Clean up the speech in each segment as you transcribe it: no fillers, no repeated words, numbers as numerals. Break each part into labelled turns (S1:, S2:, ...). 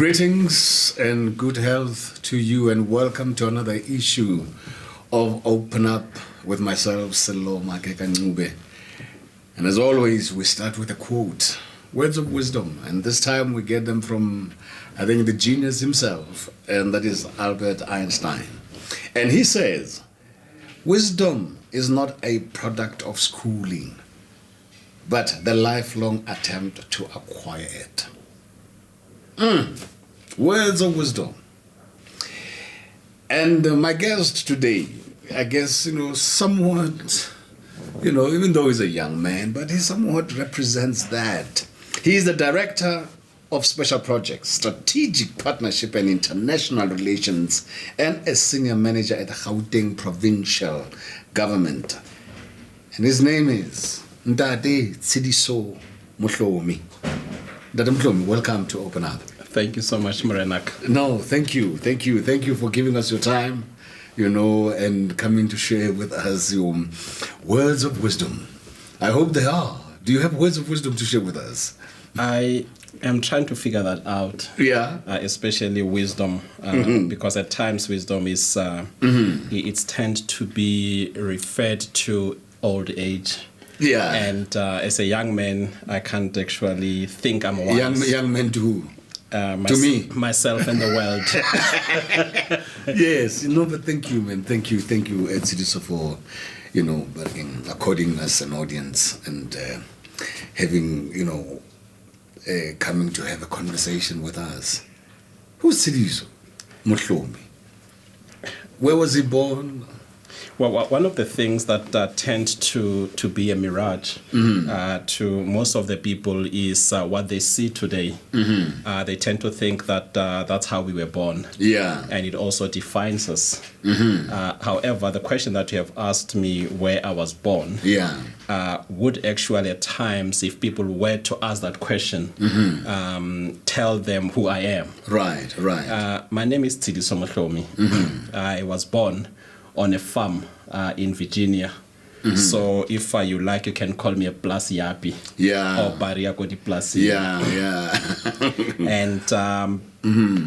S1: Greetings and good health to you, and welcome to another issue of Open Up with myself, Sello Maake Ka-Ncube. And as always, we start with a quote, words of wisdom, and this time we get them from, I think, the genius himself, and that is Albert Einstein. And he says, wisdom is not a product of schooling, but the lifelong attempt to acquire it. Words of wisdom. And my guest today, I guess, somewhat, even though he's a young man, but he somewhat represents that. He is the Director of Special Projects, Strategic Partnership and International Relations, and a Senior Manager at the Gauteng Provincial Government. And his name is Tseliso Mohlomi. Mohlomi, welcome to Open Up.
S2: Thank you so much, Morenak.
S1: No, thank you. Thank you for giving us your time, and coming to share with us your words of wisdom. I hope they are. Do you have words of wisdom to share with us?
S2: I am trying to figure that out.
S1: Yeah.
S2: Especially wisdom, because at times wisdom is, it's tend to be referred to old age.
S1: Yeah.
S2: And as a young man, I can't actually think I'm wise.
S1: Young man to who? To me,
S2: myself and the world.
S1: Yes, but thank you, man. Thank you, Tseliso, for according us an audience and having coming to have a conversation with us. Who's Tseliso Mohlomi? Where was he born?
S2: Well, one of the things that tend to be a mirage to most of the people is what they see today. They tend to think that that's how we were born.
S1: Yeah.
S2: And it also defines us. However, the question that you have asked me where I was born would actually at times, if people were to ask that question, tell them who I am.
S1: Right.
S2: My name is Tseliso Mohlomi. I was born on a farm in Virginia. So if you like, you can call me a plus yapi.
S1: Yeah.
S2: Or Baria Kodi plus.
S1: Yeah.
S2: And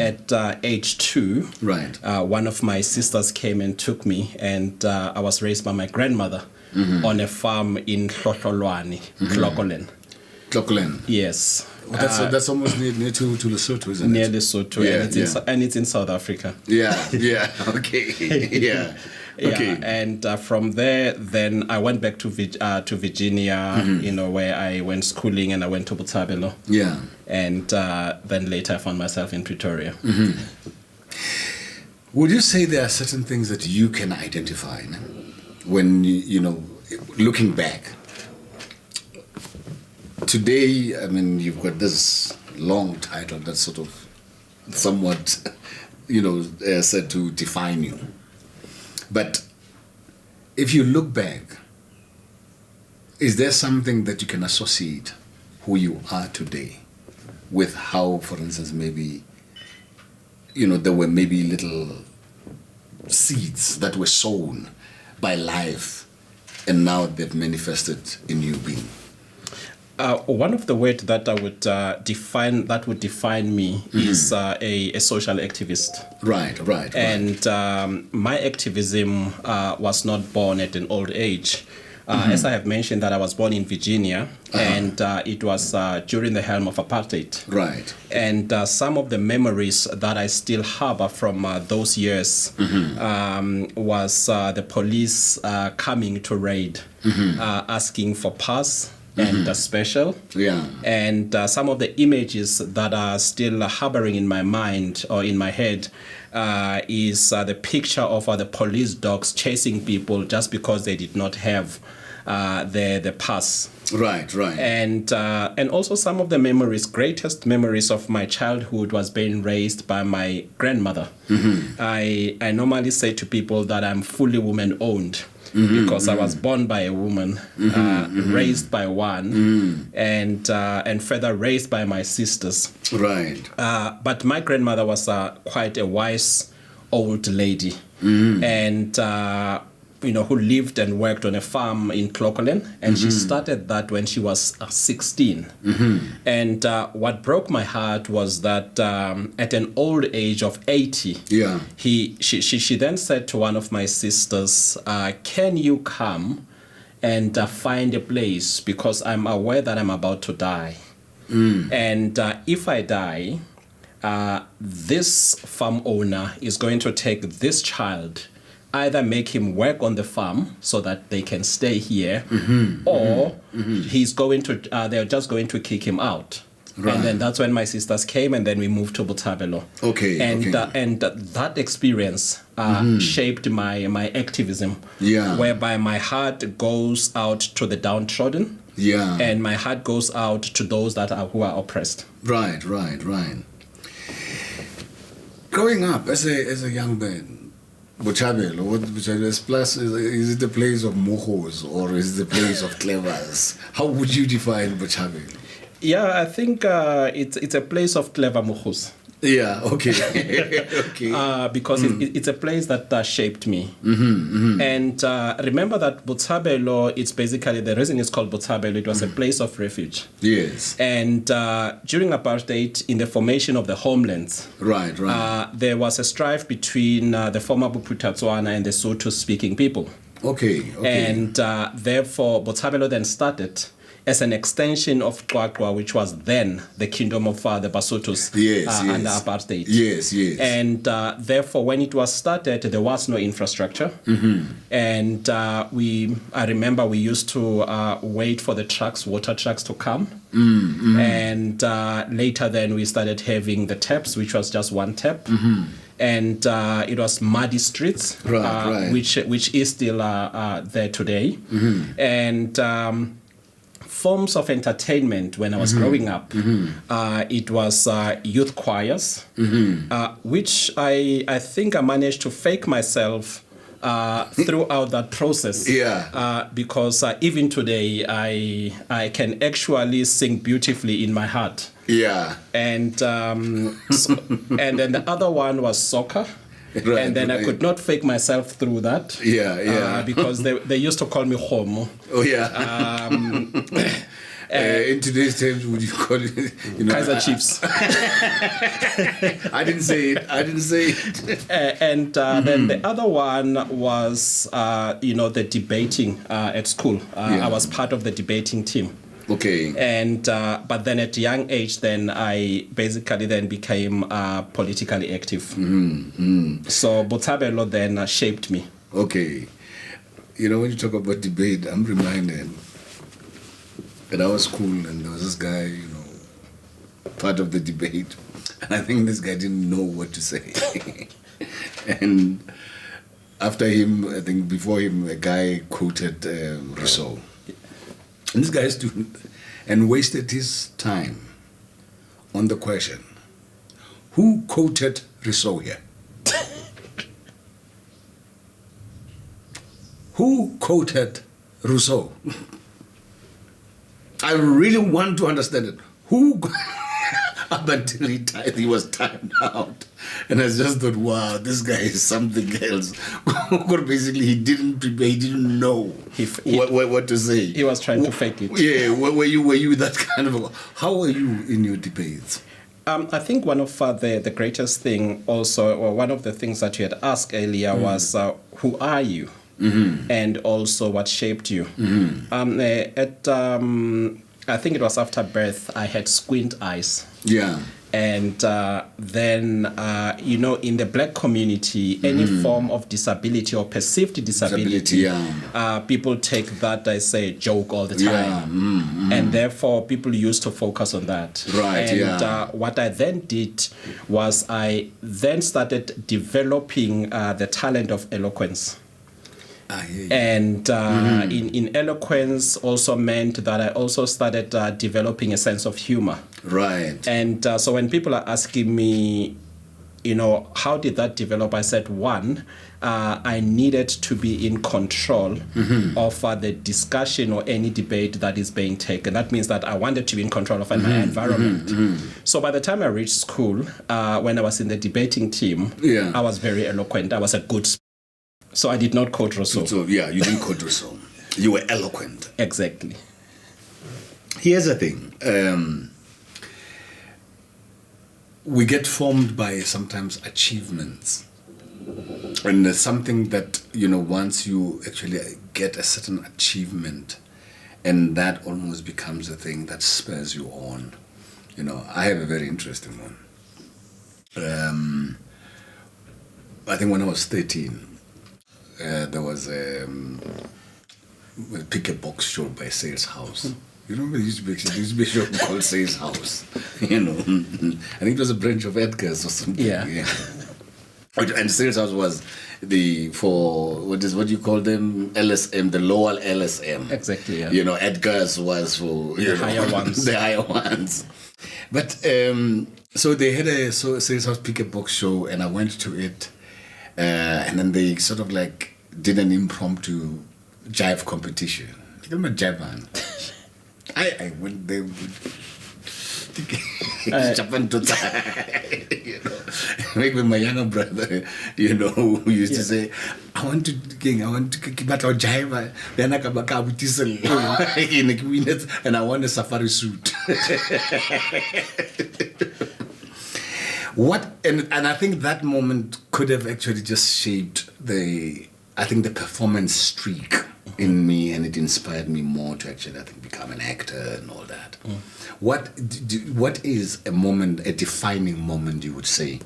S2: at age 2,
S1: right,
S2: one of my sisters came and took me, and I was raised by my grandmother on a farm in Hlohlolwane, Clocolan. Yes.
S1: Well, that's almost near to Lesotho, isn't it?
S2: Near Lesotho, and it's in South Africa.
S1: Yeah. Okay. Yeah. Okay.
S2: And from there, then I went back to Virginia, where I went schooling, and I went to Botshabelo.
S1: Yeah.
S2: And then later I found myself in Pretoria.
S1: Would you say there are certain things that you can identify when, looking back? Today, I mean, you've got this long title that's sort of somewhat, said to define you. But if you look back, is there something that you can associate who you are today with how, for instance, maybe, there were maybe little seeds that were sown by life and now they've manifested in you being?
S2: One of the words that I would define me is a social activist.
S1: Right.
S2: And my activism was not born at an old age. As I have mentioned, that I was born in Virginia, and it was during the helm of apartheid.
S1: Right.
S2: And some of the memories that I still harbor from those years was the police coming to raid, asking for pass and special.
S1: Yeah.
S2: And some of the images that are still harboring in my mind or in my head is the picture of the police dogs chasing people just because they did not have the pass.
S1: Right.
S2: And also some of the greatest memories of my childhood was being raised by my grandmother. I normally say to people that I'm fully woman-owned. Because I was born by a woman, raised by one, and further raised by my sisters.
S1: Right.
S2: But my grandmother was quite a wise old lady, and who lived and worked on a farm in Clocolan, and she started that when she was 16. And what broke my heart was that at an old age of 80, she then said to one of my sisters, can you come and find a place, because I'm aware that I'm about to die. And if I die, this farm owner is going to take this child, either make him work on the farm so that they can stay here, or he's going to they're just going to kick him out. Right. And then that's when my sisters came, and then we moved to Botshabelo. And that experience shaped my activism, whereby my heart goes out to the downtrodden, and my heart goes out to those who are oppressed.
S1: Right. Growing up as a young man, Botshabelo, is it the place of mohos or is it the place of clevers? How would you define Botshabelo?
S2: Yeah, I think it's a place of clever mohos.
S1: Yeah, okay.
S2: Because it's a place that shaped me. And remember that Botshabelo, it's basically, the reason it's called Botshabelo, it was a place of refuge.
S1: Yes.
S2: And during apartheid, in the formation of the homelands, there was a strife between the former Bophuthatswana and the Sotho-speaking people. Okay. And therefore, Botshabelo then started as an extension of Qwaqwa, which was then the kingdom of the Basotos under apartheid. Yes. And therefore, when it was started, there was no infrastructure. And I remember we used to wait for the water trucks to come. And later then we started having the taps, which was just one tap. And it was muddy streets, which is still there today. And forms of entertainment when I was growing up, it was youth choirs, which I think I managed to fake myself throughout that process. Because even today I can actually sing beautifully in my heart. And and then the other one was soccer. And then I could not fake myself through that. Because they used to call me homo.
S1: In today's terms, would you call it?
S2: Kaiser Chiefs.
S1: I didn't say it.
S2: And then the other one was, the debating at school. I was part of the debating team. And but then at a young age, then I basically then became politically active. So Botshabelo then shaped me.
S1: When you talk about debate, I'm reminded that I was cool and there was this guy, part of the debate, and I think this guy didn't know what to say. And after him, I think before him, a guy quoted Rousseau. And this guy stood and wasted his time on the question, who quoted Rousseau here? Who quoted Rousseau? I really want to understand it. Who? Up until he was timed out. And I just thought, wow, this guy is something else. Basically, he didn't prepare, he didn't know what to say.
S2: He was trying to fake it.
S1: Yeah, were you that kind of... How were you in your debates?
S2: I think one of the greatest thing also, or one of the things that you had asked earlier was, who are you? And also what shaped you. I think it was after birth, I had squint eyes. And then, in the black community, any form of disability or perceived disability, people take that as a joke all the time. And therefore, people used to focus on that. What I then did was I then started developing the talent of eloquence. And in eloquence also meant that I also started developing a sense of humor. And so when people are asking me, how did that develop? I said, one, I needed to be in control of the discussion or any debate that is being taken. That means that I wanted to be in control of my environment. So by the time I reached school, when I was in the debating team, I was very eloquent. I was a good speaker. So I did not quote Rousseau.
S1: So yeah, you didn't quote Rousseau. You were eloquent.
S2: Exactly.
S1: Here's the thing. We get formed by sometimes achievements. And there's something that, once you actually get a certain achievement, and that almost becomes a thing that spurs you on. I have a very interesting one. I think when I was 13, there was a pick a box show by Sales House. You know, there used to be a show called Sales House. I think it was a branch of Edgar's or something.
S2: Yeah.
S1: And Sales House was what do you call them? LSM, the lower LSM.
S2: Exactly. Yeah.
S1: Edgar's was for
S2: the higher ones.
S1: The higher ones. But so they had a Sales House pick a box show, and I went to it, and then they sort of like did an impromptu jive competition. You know, jive man. I went there. Maybe my younger brother, who used to say, I want to but I'll jive, then I come back with diesel in a minute, and I want a safari suit. And I think that moment could have actually just shaped the performance streak in me, and it inspired me more to actually, I think, become an actor and all that. What is a defining moment, you would say?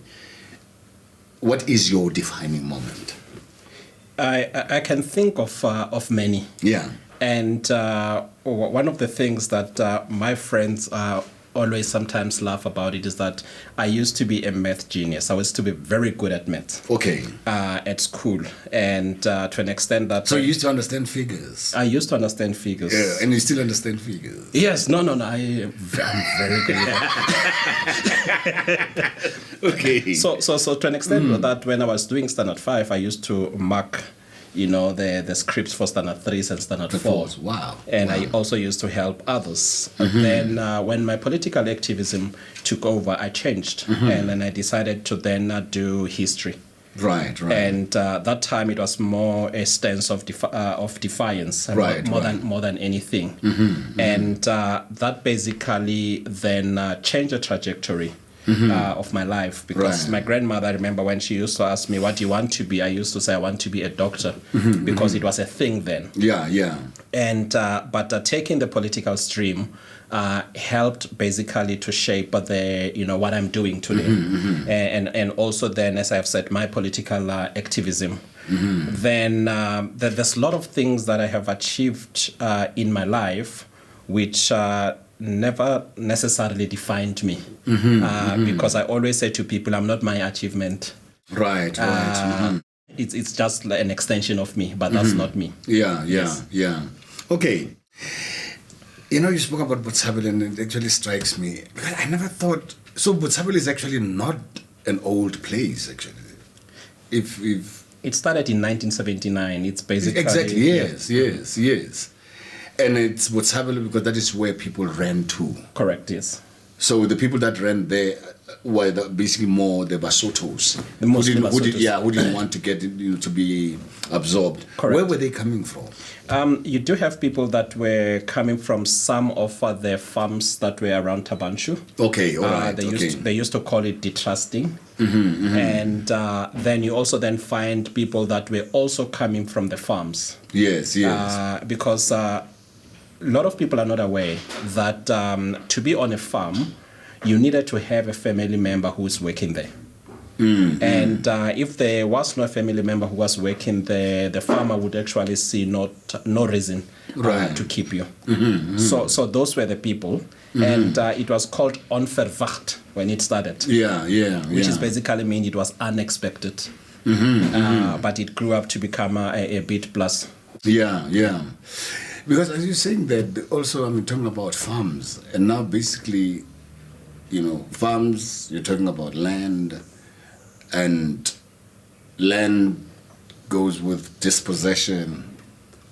S1: What is your defining moment?
S2: I can think of many.
S1: Yeah.
S2: And one of the things that my friends always sometimes laugh about it is that I used to be a math genius. I was to be very good at math.
S1: Okay.
S2: At school, and to an extent that.
S1: So you used to understand figures.
S2: I used to understand figures.
S1: Yeah, and you still understand figures.
S2: Yes. No. I'm very good at that.
S1: Okay.
S2: So to an extent that when I was doing Standard 5, I used to mark the scripts for Standard 3s and Standard 4s.
S1: Wow.
S2: And I also used to help others. Then when my political activism took over, I changed. And then I decided to then do history.
S1: Right.
S2: And that time it was more a stance of defiance, more than anything. And that basically then changed the trajectory of my life, because my grandmother, I remember when she used to ask me, what do you want to be? I used to say I want to be a doctor, because it was a thing then.
S1: Yeah.
S2: And but taking the political stream helped basically to shape what I'm doing today, and also then, as I've said, my political activism. Then there's a lot of things that I have achieved in my life, which never necessarily defined me, because I always say to people, I'm not my achievement.
S1: Right.
S2: It's just like an extension of me, but that's not me.
S1: Yeah. Okay. You spoke about Botshabelo, and it actually strikes me, because I never thought. So Botshabelo is actually not an old place, actually. If
S2: it started in 1979, it's basically
S1: exactly yes. And it's Botshabelo because that is where people ran to.
S2: Correct, yes.
S1: So the people that ran there were basically more the Basotos.
S2: Who
S1: didn't want to get to be absorbed.
S2: Correct.
S1: Where were they coming from?
S2: You do have people that were coming from some of the farms that were around Tabanshu.
S1: Okay, all right.
S2: They used to call it detrusting. And then you also then find people that were also coming from the farms.
S1: Yes.
S2: Because a lot of people are not aware that to be on a farm, you needed to have a family member who's working there. And if there was no family member who was working there, the farmer would actually see no reason to keep you. So those were the people. And it was called onverwacht when it started. Which is basically mean it was unexpected. But it grew up to become a bit plus.
S1: Yeah. Because as you're saying that, also I'm talking about farms, and now basically, farms, you're talking about land, and land goes with dispossession,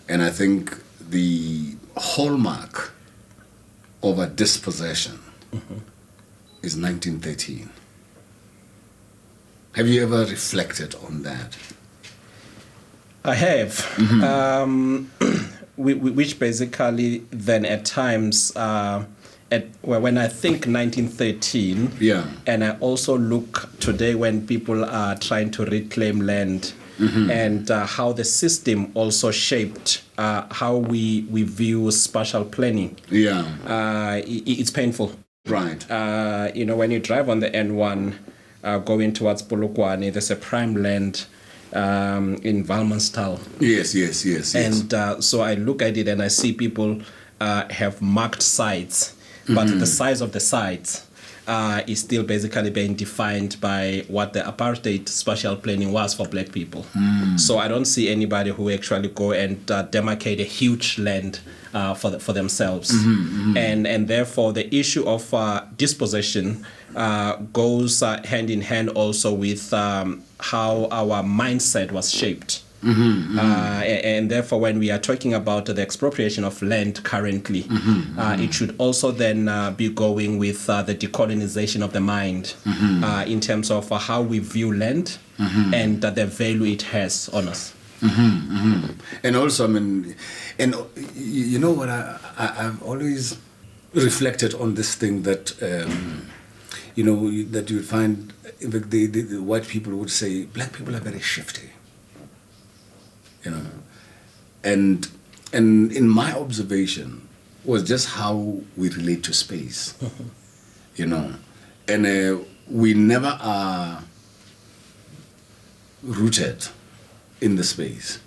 S1: and I think the hallmark of a dispossession is 1913. Have you ever reflected on that?
S2: I have, which basically then at times, when I think 1913, and I also look today when people are trying to reclaim land, and how the system also shaped how we view spatial planning. It's painful.
S1: Right.
S2: When you drive on the N1 going towards Polokwane, there's a prime land in Valmanstal.
S1: Yes.
S2: And so I look at it and I see people have marked sites, but the size of the sites is still basically being defined by what the apartheid spatial planning was for black people. So I don't see anybody who actually go and demarcate a huge land for themselves. And therefore the issue of dispossession goes hand in hand also with how our mindset was shaped. And therefore, when we are talking about the expropriation of land currently, it should also then be going with the decolonization of the mind in terms of how we view land and the value it has on us.
S1: And also, I mean, and you know what, I've always reflected on this thing that, that you find, the white people would say, black people are very shifty. And in my observation was just how we relate to space, and we never are rooted in the space.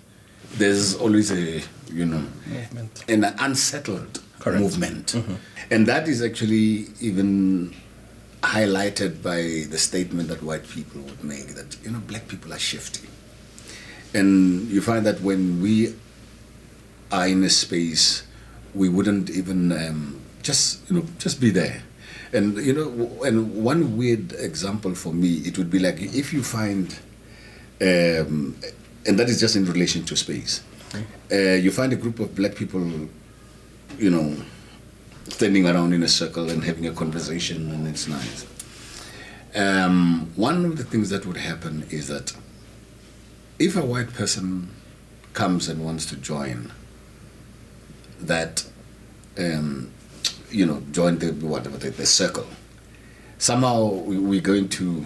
S1: There's always a,
S2: movement,
S1: an unsettled movement, and that is actually even highlighted by the statement that white people would make that black people are shifty. And you find that when we are in a space, we wouldn't even just be there. And and one weird example for me, it would be like if you find, and that is just in relation to space, you find a group of black people, standing around in a circle and having a conversation, and it's nice. One of the things that would happen is that if a white person comes and wants to join that, join the circle, somehow we're going to,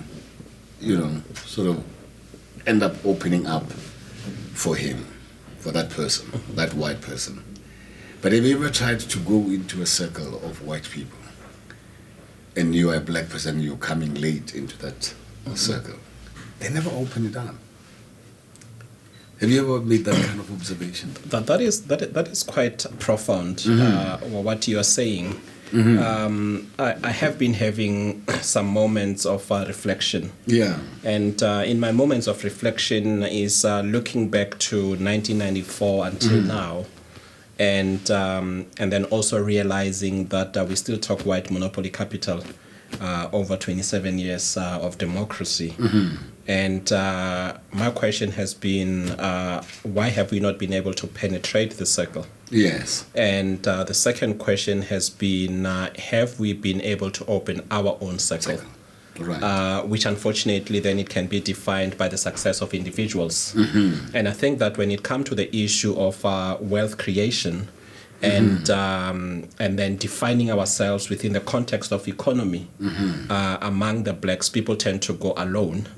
S1: sort of end up opening up for him, for that person, that white person. But have you ever tried to go into a circle of white people and you are a black person, you're coming late into that circle? They never open it up. Have you ever made that kind of observation?
S2: That is quite profound, what you are saying. I have been having some moments of reflection. And in my moments of reflection is looking back to 1994 until now, and then also realizing that we still talk white monopoly capital over 27 years of democracy. And my question has been, why have we not been able to penetrate the circle?
S1: Yes.
S2: And the second question has been, have we been able to open our own circle?
S1: Right.
S2: Which unfortunately then it can be defined by the success of individuals. And I think that when it comes to the issue of wealth creation, and then defining ourselves within the context of economy, among the blacks, people tend to go alone,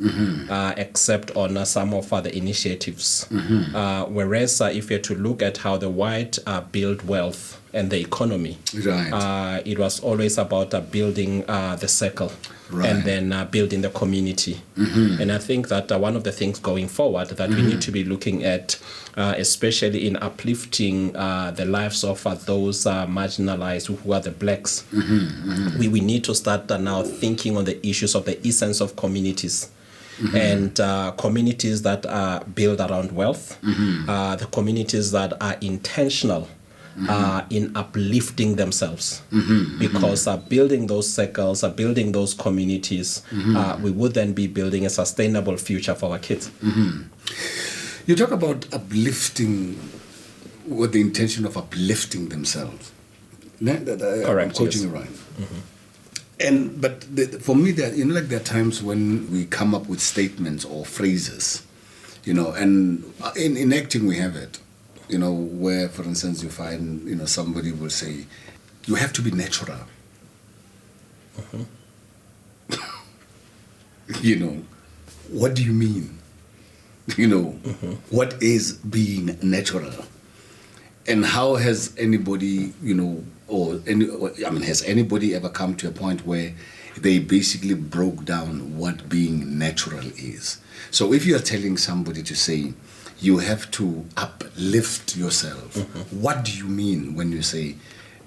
S2: except on some of the initiatives. Whereas if you're to look at how the white build wealth and the economy, it was always about building the circle. And then building the community. And I think that one of the things going forward that we need to be looking at, especially in uplifting the lives of those marginalized who are the blacks, we need to start now thinking on the issues of the essence of communities. And communities that are built around wealth, the communities that are intentional in uplifting themselves, because building those circles, building those communities, we would then be building a sustainable future for our kids.
S1: You talk about uplifting with the intention of uplifting themselves.
S2: Correct.
S1: I'm quoting you right. But for me, there are times when we come up with statements or phrases, And in acting we have it, where, for instance, you find, somebody will say, you have to be natural. What do you mean? What is being natural? And how has anybody, has anybody ever come to a point where they basically broke down what being natural is? So if you are telling somebody to say, you have to uplift yourself, what do you mean when you say,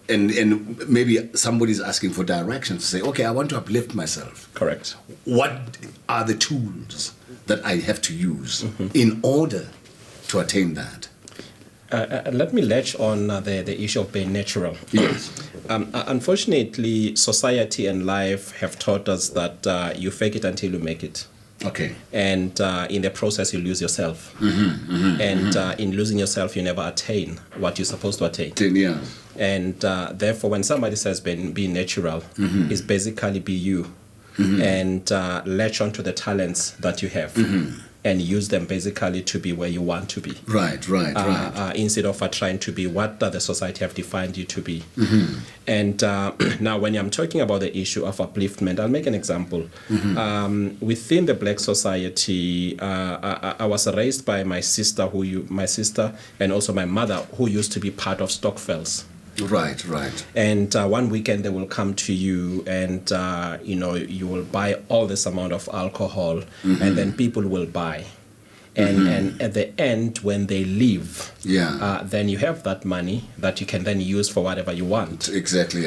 S1: and maybe somebody's asking for direction to say, okay, I want to uplift myself.
S2: Correct.
S1: What are the tools that I have to use in order to attain that?
S2: Let me latch on the issue of being natural.
S1: Yes.
S2: Unfortunately, society and life have taught us that you fake it until you make it.
S1: Okay.
S2: And in the process, you lose yourself. In losing yourself, you never attain what you're supposed to attain.
S1: Yeah.
S2: And therefore, when somebody says be natural, it's basically be you. And latch onto the talents that you have. And use them basically to be where you want to be.
S1: Right.
S2: Instead of trying to be what the society have defined you to be. And now when I'm talking about the issue of upliftment, I'll make an example. Within the black society, I was raised by my sister and also my mother, who used to be part of Stockfells.
S1: Right.
S2: And one weekend they will come to you and, you will buy all this amount of alcohol and then people will buy. And at the end, when they leave, then you have that money that you can then use for whatever you want.
S1: Exactly,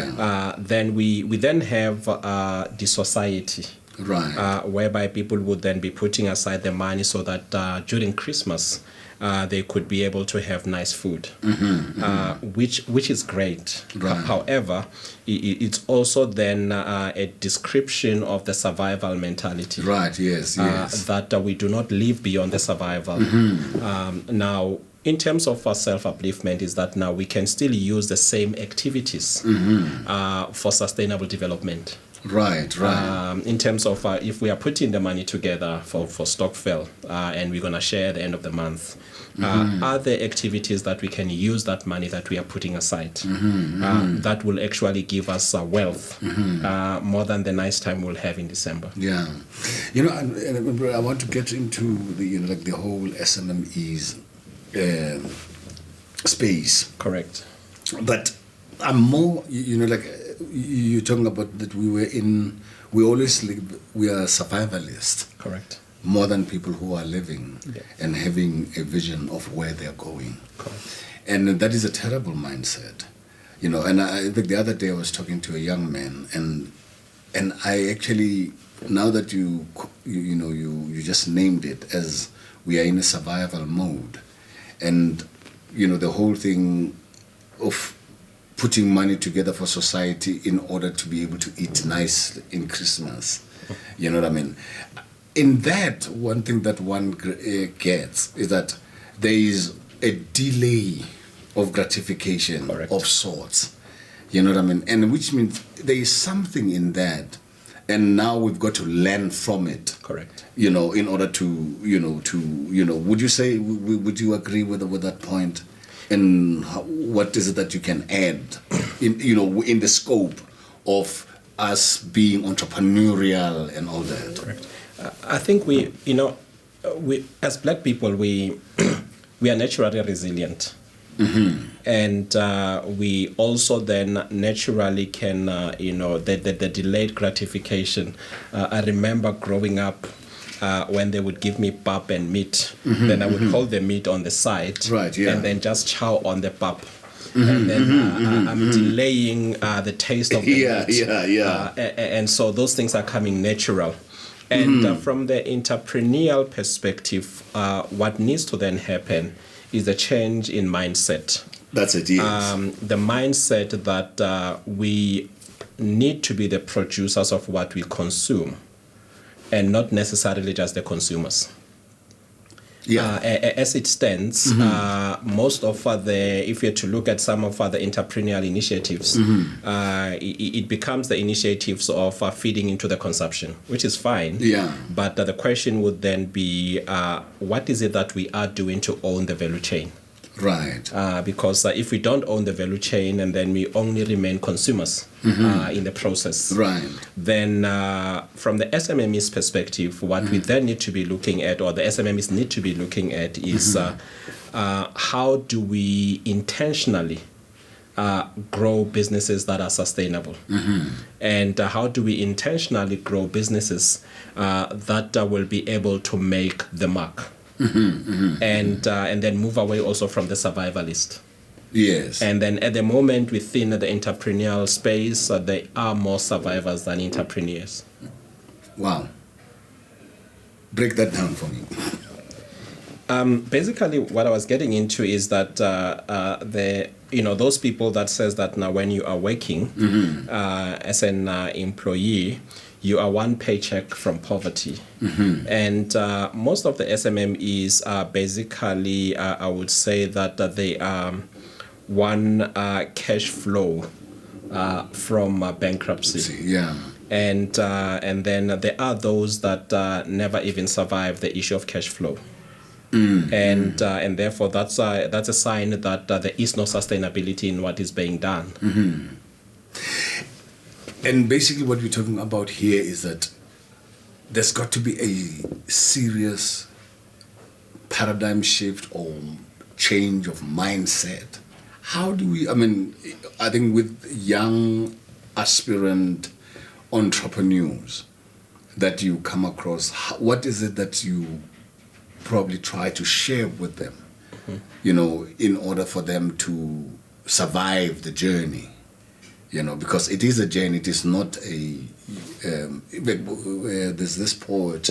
S2: then we then have the society.
S1: Right.
S2: Whereby people would then be putting aside the money so that during Christmas, they could be able to have nice food, which is great.
S1: Right.
S2: However, it's also then a description of the survival mentality.
S1: Right, yes.
S2: That we do not live beyond the survival. Now, in terms of our self-upliftment, is that now we can still use the same activities for sustainable development.
S1: Right.
S2: In terms of if we are putting the money together for Stockfell and we're going to share at the end of the month, are there activities that we can use that money that we are putting aside that will actually give us wealth more than the nice time we'll have in December?
S1: Yeah. And I want to get into the whole SMMEs space.
S2: Correct.
S1: But I'm more, you're talking about that we always live, we are survivalists.
S2: Correct.
S1: More than people who are living and having a vision of where they're going.
S2: Correct.
S1: And that is a terrible mindset. And I think the other day I was talking to a young man and I actually, now that you just named it as we are in a survival mode, and the whole thing of putting money together for society in order to be able to eat nice in Christmas. You know what I mean? In that, one thing that one gets is that there is a delay of gratification.
S2: Correct.
S1: Of sorts. You know what I mean? And which means there is something in that, and now we've got to learn from it.
S2: Correct.
S1: In order to, would you say, would you agree with that point? And what is it that you can add in the scope of us being entrepreneurial and all that?
S2: Correct. I think we as black people, we are naturally resilient. And we also then naturally can, the delayed gratification. I remember growing up, when they would give me pap and meat, then I would hold the meat on the side,
S1: right, yeah,
S2: and then just chow on the pap. And then I'm delaying the taste of the meat. And so those things are coming natural. And from the entrepreneurial perspective, what needs to then happen is a change in mindset.
S1: That's it, yes.
S2: The mindset that we need to be the producers of what we consume, and not necessarily just the consumers. As it stands, most of if you're to look at some of the entrepreneurial initiatives, it becomes the initiatives of feeding into the consumption, which is fine.
S1: Yeah.
S2: But the question would then be, what is it that we are doing to own the value chain?
S1: Right.
S2: Because if we don't own the value chain and then we only remain consumers in the process,
S1: Right.
S2: then from the SMME's perspective, what we then need to be looking at, or the SMMEs need to be looking at, is how do we intentionally grow businesses that are sustainable? And how do we intentionally grow businesses that will be able to make the mark? And then move away also from the survivalist.
S1: Yes.
S2: And then at the moment within the entrepreneurial space, there are more survivors than entrepreneurs.
S1: Wow. Break that down for me.
S2: Basically, what I was getting into is that those people that says that now when you are working as an employee, you are one paycheck from poverty. And most of the SMMEs are basically, I would say that they are one cash flow from bankruptcy.
S1: Yeah.
S2: And then there are those that never even survive the issue of cash flow. And therefore that's a sign that there is no sustainability in what is being done.
S1: And basically what we're talking about here is that there's got to be a serious paradigm shift or change of mindset. How do we, I think with young aspirant entrepreneurs that you come across, what is it that you probably try to share with them, in order for them to survive the journey? Because it is a journey. It is not there's this poet,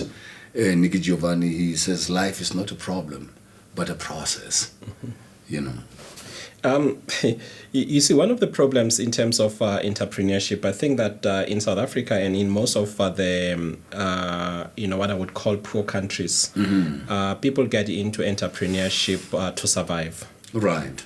S1: Nicky Giovanni, he says, life is not a problem, but a process,
S2: You see, one of the problems in terms of entrepreneurship, I think that in South Africa and in most of the, what I would call poor countries, people get into entrepreneurship to survive.
S1: Right.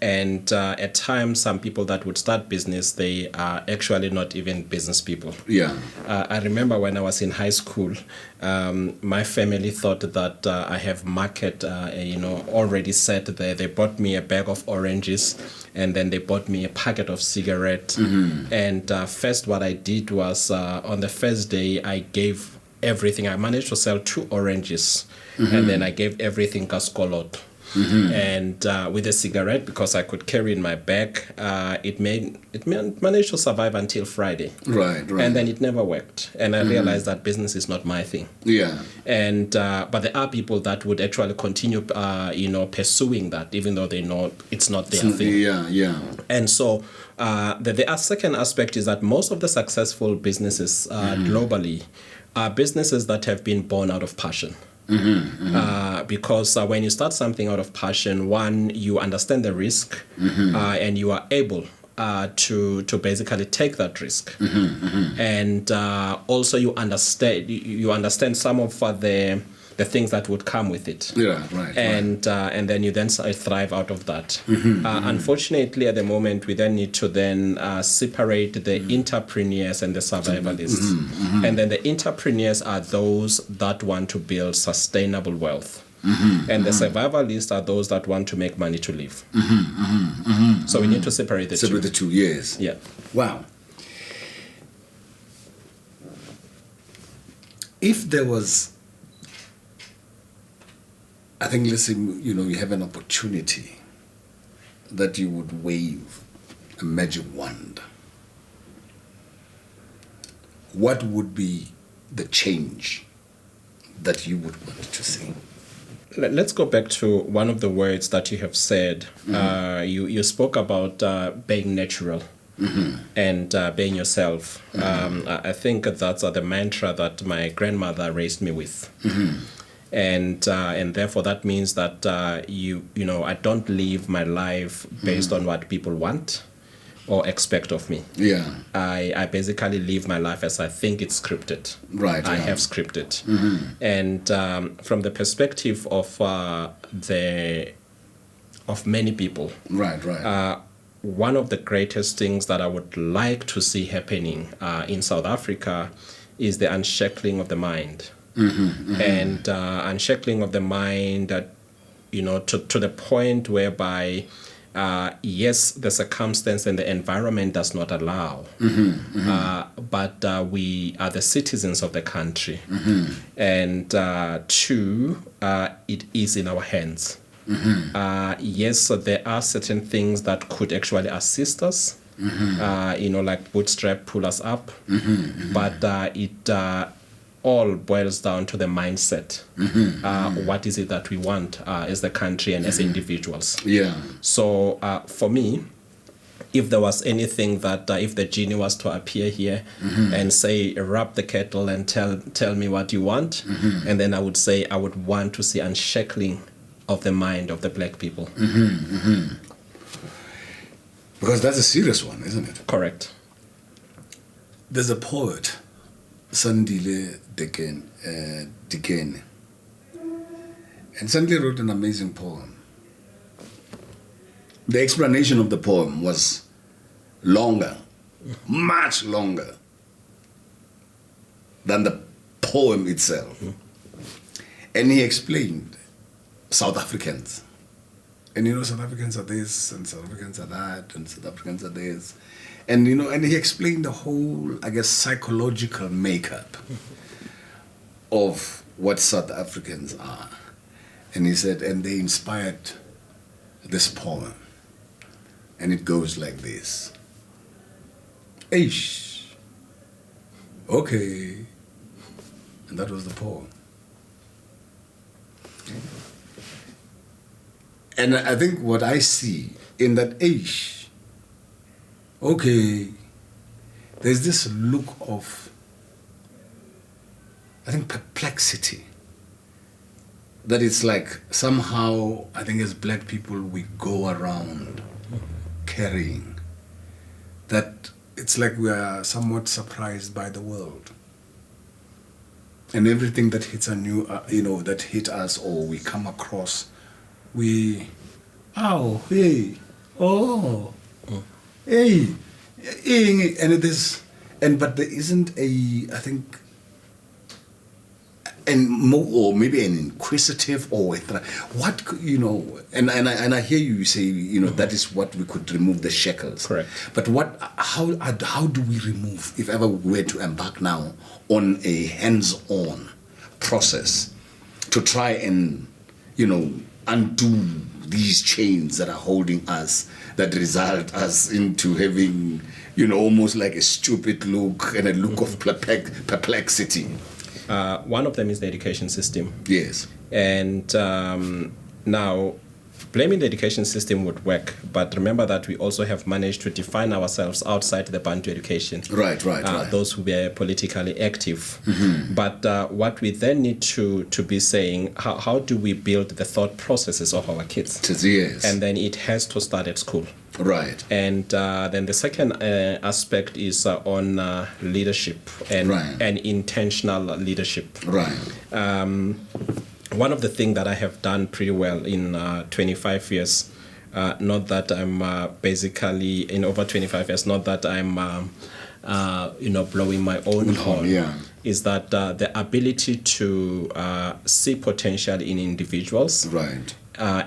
S2: And at times, some people that would start business, they are actually not even business people.
S1: Yeah.
S2: I remember when I was in high school, my family thought that I have market, already set there. They bought me a bag of oranges, and then they bought me a packet of cigarettes. And first, what I did was on the first day, I gave everything. I managed to sell 2 oranges, and then I gave everything kaskolot. And with a cigarette, because I could carry in my bag, it managed to survive until Friday.
S1: Right.
S2: And then it never worked. And I realized that business is not my thing.
S1: Yeah.
S2: And but there are people that would actually continue, pursuing that, even though they know it's not their thing.
S1: Yeah.
S2: And so the second aspect is that most of the successful businesses globally are businesses that have been born out of passion. Because when you start something out of passion, one, you understand the risk, and you are able to basically take that risk, and also you understand some of the things that would come with it.
S1: Yeah, right.
S2: And then you then thrive out of that. Unfortunately, at the moment, we then need to then separate the entrepreneurs and the survivalists. And then the entrepreneurs are those that want to build sustainable wealth. And the survivalists are those that want to make money to live. So we need to separate the two.
S1: Separate the two, yes.
S2: Yeah.
S1: Wow. If there was, I think, let's say, you have an opportunity that you would wave a magic wand, what would be the change that you would want to see?
S2: Let's go back to one of the words that you have said. You spoke about being natural. And being yourself. I think that's the mantra that my grandmother raised me with. And therefore that means that I don't live my life based on what people want, or expect of me.
S1: Yeah.
S2: I basically live my life as I think it's scripted.
S1: Right.
S2: I
S1: Yeah.
S2: have scripted. And from the perspective of many people,
S1: Right. Right.
S2: one of the greatest things that I would like to see happening in South Africa is the unshackling of the mind. And unshackling of the mind that, to the point whereby, yes, the circumstance and the environment does not allow, but we are the citizens of the country. And two, it is in our hands. Yes, so there are certain things that could actually assist us, like bootstrap, pull us up, but it all boils down to the mindset. What is it that we want as the country and as individuals?
S1: Yeah.
S2: So for me, if there was anything that if the genie was to appear here and say, rub the kettle and tell me what you want, and then I would say I would want to see unshackling of the mind of the black people.
S1: Because that's a serious one, isn't it?
S2: Correct.
S1: There's a poet, Sandile Dikene. And Sandile wrote an amazing poem. The explanation of the poem was longer, much longer than the poem itself. And he explained South Africans. And South Africans are this, and South Africans are that, and South Africans are this. And and he explained the whole, I guess, psychological makeup of what South Africans are. And he said, and they inspired this poem. And it goes like this. Eish. Okay. And that was the poem. And I think what I see in that eish, okay, there's this look of, I think, perplexity. That it's like somehow, I think as black people, we go around carrying. That it's like we are somewhat surprised by the world. And everything that hits that hit us or we come across, hey, oh, hey, and it is, but there isn't I think, or maybe an inquisitive or what and I hear you say that is what we could remove the shackles.
S2: Correct.
S1: But how do we remove, if ever we were to embark now on a hands-on process to try and undo these chains that are holding us, that result us into having almost like a stupid look and a look of perplexity.
S2: One of them is the education system.
S1: Yes.
S2: And now, blaming the education system would work, but remember that we also have managed to define ourselves outside the Bantu education.
S1: Right.
S2: Those who were politically active. But what we then need to be saying, how do we build the thought processes of our kids?
S1: Yes.
S2: And then it has to start at school.
S1: Right.
S2: And then the second aspect is on leadership and intentional leadership.
S1: Right.
S2: One of the things that I have done pretty well in 25 years, not that I'm basically in over 25 years, not that I'm blowing my own horn, is that the ability to see potential in individuals,
S1: right,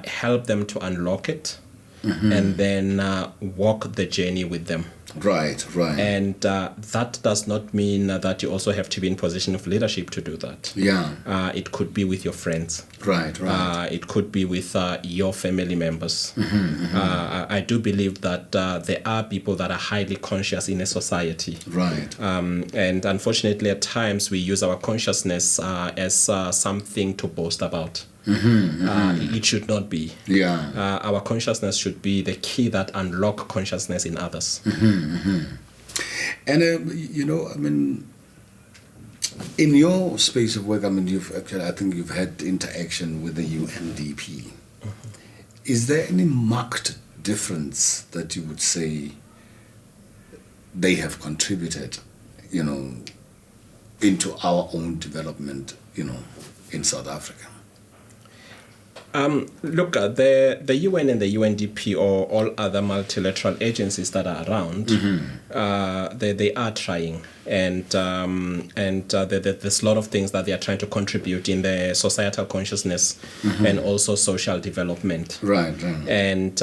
S2: help them to unlock it, and then walk the journey with them.
S1: Right.
S2: And that does not mean that you also have to be in position of leadership to do that.
S1: Yeah.
S2: It could be with your friends.
S1: Right.
S2: It could be with your family members. I do believe that there are people that are highly conscious in a society.
S1: Right.
S2: And unfortunately, at times we use our consciousness as something to boast about. It should not be.
S1: Yeah.
S2: Our consciousness should be the key that unlock consciousness in others.
S1: And in your space of work, I think you've had interaction with the UNDP. Is there any marked difference that you would say they have contributed, into our own development, in South Africa?
S2: Look, the UN and the UNDP or all other multilateral agencies that are around, they are trying, and there's a lot of things that they are trying to contribute in the societal consciousness and also social development.
S1: Right.
S2: And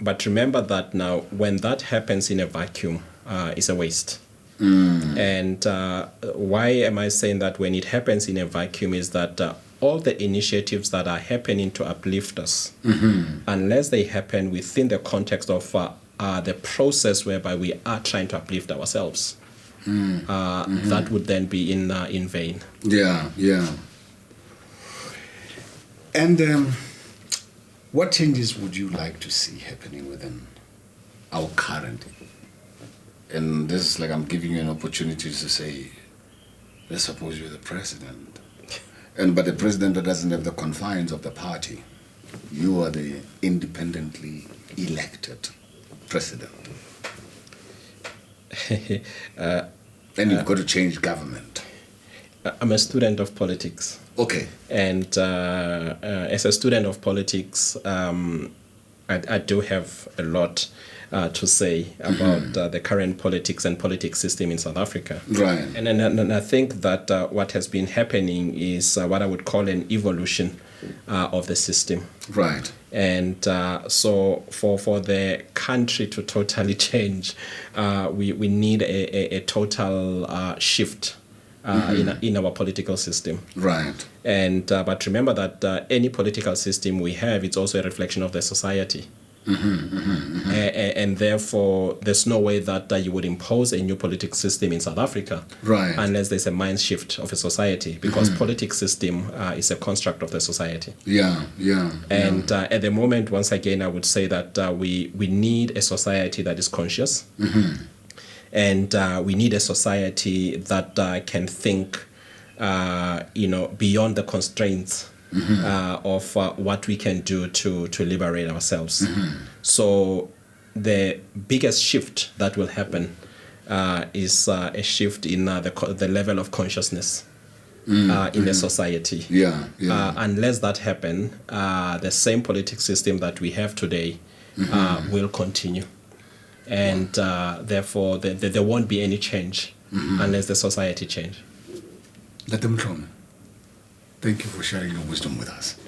S2: but remember that now, when that happens in a vacuum, it's a waste. And why am I saying that when it happens in a vacuum is that all the initiatives that are happening to uplift us, unless they happen within the context of the process whereby we are trying to uplift ourselves, that would then be in vain.
S1: Yeah. And what changes would you like to see happening within our current? And this is like I'm giving you an opportunity to say, let's suppose you're the president. But the president that doesn't have the confines of the party. You are the independently elected president. And you've got to change government.
S2: I'm a student of politics.
S1: Okay.
S2: And as a student of politics, I do have a lot to say about the current politics and politics system in South Africa.
S1: Right.
S2: And I think that what has been happening is what I would call an evolution of the system.
S1: Right.
S2: And so for the country to totally change, we need a total shift in our political system.
S1: Right.
S2: And but remember that any political system we have, it's also a reflection of the society. And therefore, there's no way that you would impose a new political system in South Africa,
S1: right,
S2: unless there's a mind shift of a society, because political system is a construct of the society. And at the moment, once again, I would say that we need a society that is conscious, and we need a society that can think, beyond the constraints of what we can do to liberate ourselves. So the biggest shift that will happen is a shift in the level of consciousness in the society. Unless that happen, the same political system that we have today will continue. And therefore, there won't be any change unless the society change.
S1: Thank you for sharing your wisdom with us.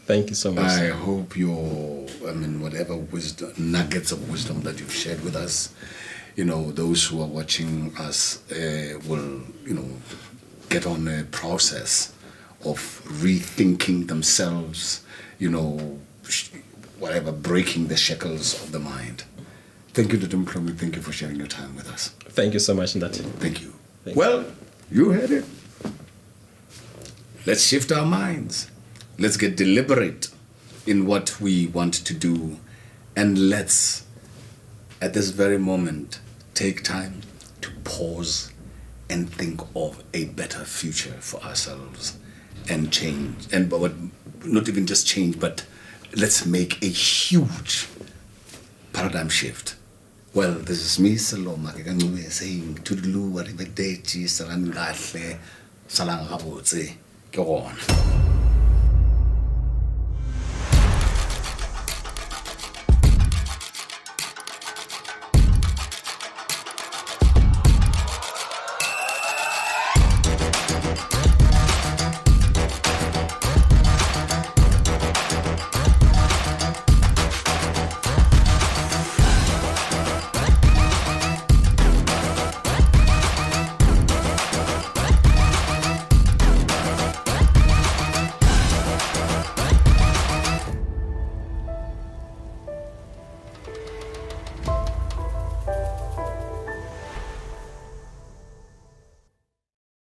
S2: Thank you so much.
S1: I hope whatever wisdom, nuggets of wisdom that you've shared with us, those who are watching us will, get on a process of rethinking themselves, breaking the shackles of the mind. Thank you, Dr. Mohlomi. Thank you for sharing your time with us.
S2: Thank you so much, Ndati.
S1: Thank you. You heard it. Let's shift our minds. Let's get deliberate in what we want to do. And let's, at this very moment, take time to pause and think of a better future for ourselves and change. But not even just change, but let's make a huge paradigm shift. Well, this is me, Sello Maake Ka-Ncube, saying, Tudulu, arrivederci, salam gahle, salam gabotse. Go on.